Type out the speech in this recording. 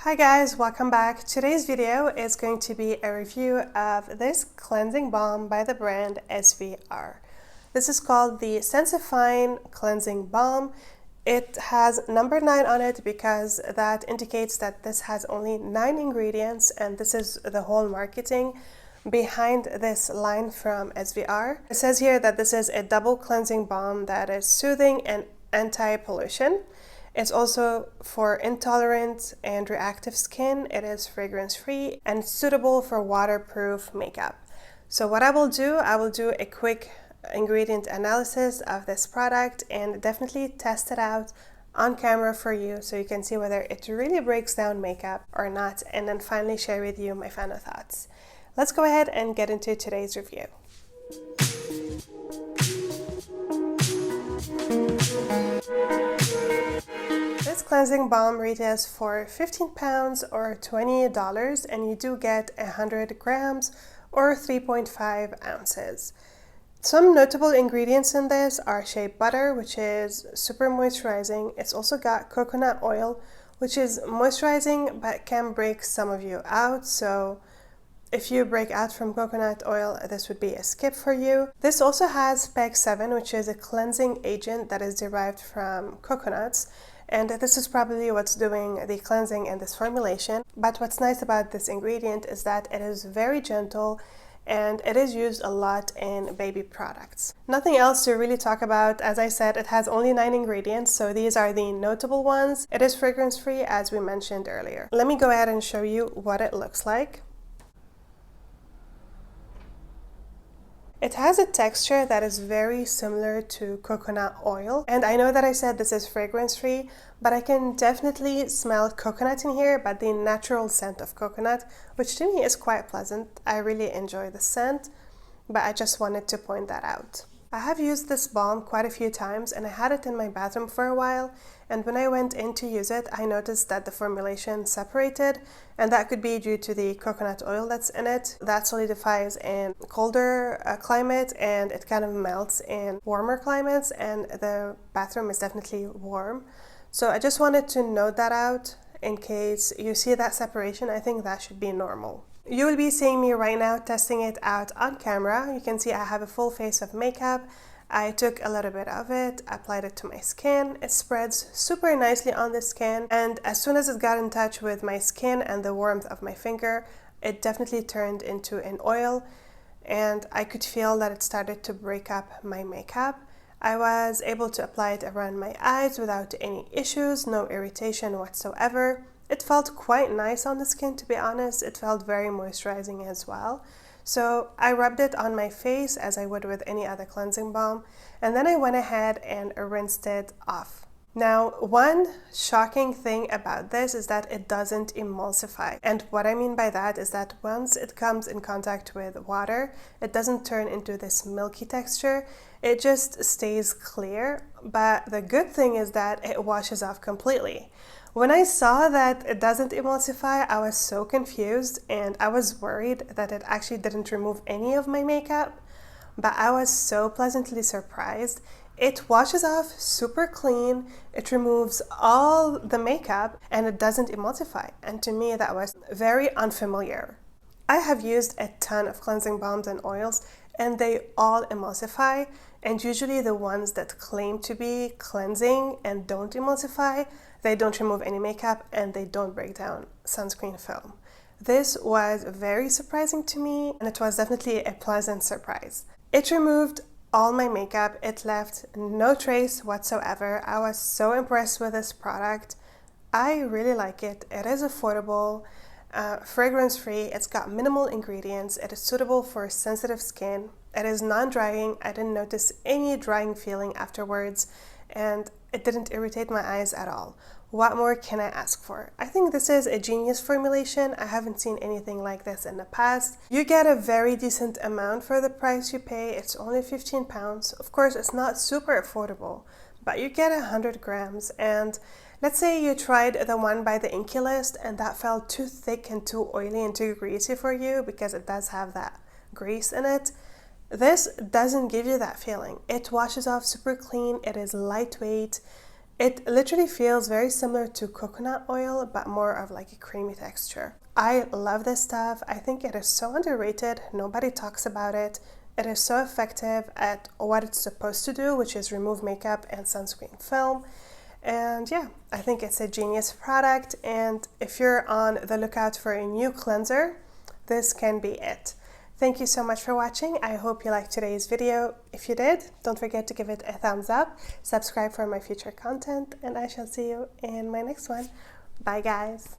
Hi guys, welcome back. Today's video is going to be a review of this cleansing balm by the brand SVR. This is called the Sensifine Cleansing Balm. It has number 9 on it because that indicates that this has only 9 ingredients, and this is the whole marketing behind this line from SVR. It says here that this is a double cleansing balm that is soothing and anti-pollution. It's also for intolerant and reactive skin. It is fragrance-free and suitable for waterproof makeup. So what I will do a quick ingredient analysis of this product and definitely test it out on camera for you so you can see whether it really breaks down makeup or not, and then finally share with you my final thoughts. Let's go ahead and get into today's review. This cleansing balm retails for 15 pounds or $20, and you do get 100 grams or 3.5 ounces. Some notable ingredients in this are shea butter, which is super moisturizing. It's also got coconut oil, which is moisturizing but can break some of you out. So if you break out from coconut oil, this would be a skip for you. This also has PEG 7, which is a cleansing agent that is derived from coconuts. And this is probably what's doing the cleansing in this formulation. But what's nice about this ingredient is that it is very gentle and it is used a lot in baby products. Nothing else to really talk about. As I said, it has only 9 ingredients, so these are the notable ones. It is fragrance-free, as we mentioned earlier. Let me go ahead and show you what it looks like. It has a texture that is very similar to coconut oil, and I know that I said this is fragrance-free, but I can definitely smell coconut in here, but the natural scent of coconut, which to me is quite pleasant. I really enjoy the scent, but I just wanted to point that out. I have used this balm quite a few times, and I had it in my bathroom for a while, and when I went in to use it, I noticed that the formulation separated, and that could be due to the coconut oil that's in it. That solidifies in colder climate, and it kind of melts in warmer climates, and the bathroom is definitely warm. So I just wanted to note that out in case you see that separation. I think that should be normal. You will be seeing me right now testing it out on camera. You can see I have a full face of makeup. I took a little bit of it, applied it to my skin. It spreads super nicely on the skin, and as soon as it got in touch with my skin and the warmth of my finger, it definitely turned into an oil, and I could feel that it started to break up my makeup. I was able to apply it around my eyes without any issues, no irritation whatsoever. It felt quite nice on the skin, to be honest. It felt very moisturizing as well. So I rubbed it on my face as I would with any other cleansing balm, and then I went ahead and rinsed it off. Now, one shocking thing about this is that it doesn't emulsify. And what I mean by that is that once it comes in contact with water, it doesn't turn into this milky texture. It just stays clear. But the good thing is that it washes off completely. When I saw that it doesn't emulsify, I was so confused, and I was worried that it actually didn't remove any of my makeup, but I was so pleasantly surprised. It washes off super clean, it removes all the makeup, and it doesn't emulsify, and to me that was very unfamiliar. I have used a ton of cleansing balms and oils, and they all emulsify, and usually the ones that claim to be cleansing and don't emulsify, they don't remove any makeup and they don't break down sunscreen film. This was very surprising to me, and it was definitely a pleasant surprise. It removed all my makeup. It left no trace whatsoever. I was so impressed with this product. I really like it. It is affordable, fragrance-free. It's got minimal ingredients. It is suitable for sensitive skin. It is non-drying. I didn't notice any drying feeling afterwards, and it didn't irritate my eyes at all. What more can I ask for? I think this is a genius formulation. I haven't seen anything like this in the past. You get a very decent amount for the price you pay. It's only 15 pounds. Of course, it's not super affordable, but you get 100 grams. And let's say you tried the one by the Inky List and that felt too thick and too oily and too greasy for you, because it does have that grease in it. This doesn't give you that feeling. It washes off super clean. It is lightweight. It literally feels very similar to coconut oil, but more of like a creamy texture. I love this stuff. I think it is so underrated. Nobody talks about it. It is so effective at what it's supposed to do, which is remove makeup and sunscreen film. And yeah, I think it's a genius product. And if you're on the lookout for a new cleanser, this can be it. Thank you so much for watching. I hope you liked today's video. If you did, don't forget to give it a thumbs up, subscribe for my future content, and I shall see you in my next one. Bye guys.